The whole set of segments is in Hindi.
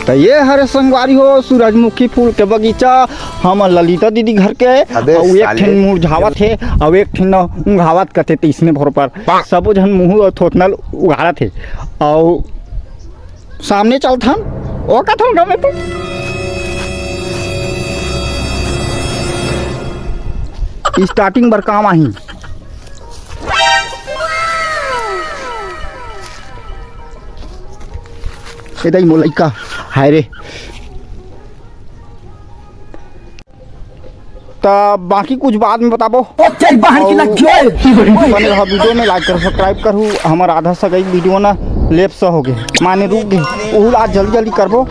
तो ये हरे संगवारी हो सूरजमुखी फूल के बगीचा हम ललिता दीदी घर के और एक ठन मुरझावत है और एक ठन उघावत कथे तीसने भोर पर सब जन मुँह थोथनल उघाड़ा थे और सामने चलथन ओ कथन गमे तो स्टार्टिंग बर काम आही इधर मोलैका हाय रे तो बाकी कुछ बाद में बताबो बने रहो वीडियो में लाइक कर सब्सक्राइब करूँ हमारा आधा सगई वीडियो ना लेप सा हो गए माने रुक गए वो आज जल्दी जल्दी करबो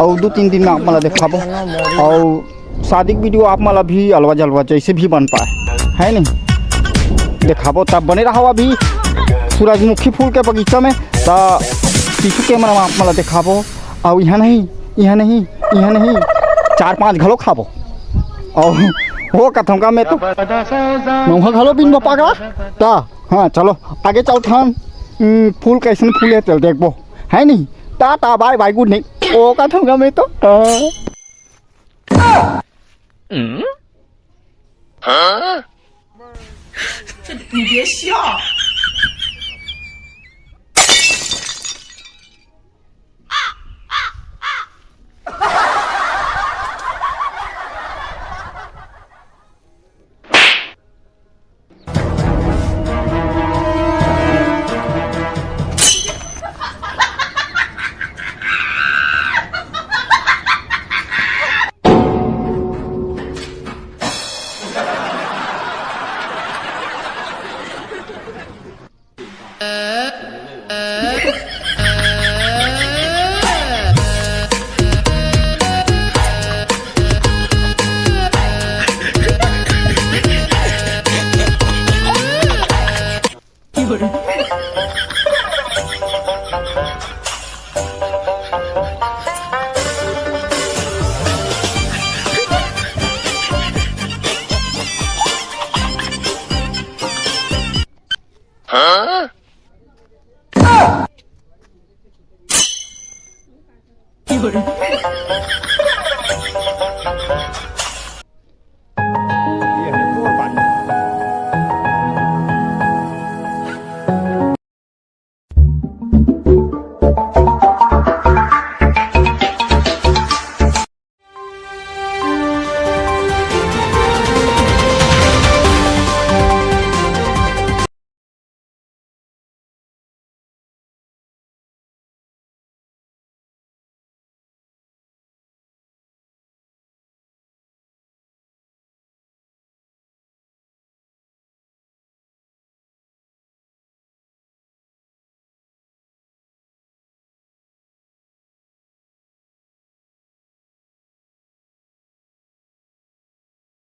और 2-3 दिन में आप मला दिखाबो और शादी की वीडियो आप मला भी अलवा जलवा जैसे भी बन पाए है नहीं दिखाबो तब बने रहो अभी सूरजमुखी फूल के बगीचा में तो पीछू कैमरा में आप मला दिखाबो और यहाँ नहीं 4-5 घलो खाबो और वो कथों का मैं तो नौहा घलो बिन बपा का ता हाँ चलो आगे चलते हम फूल कैसे फूल है चल देखबो है नहीं tata bye bye good night ओ कथों का मैं तो हाँ? 你别笑。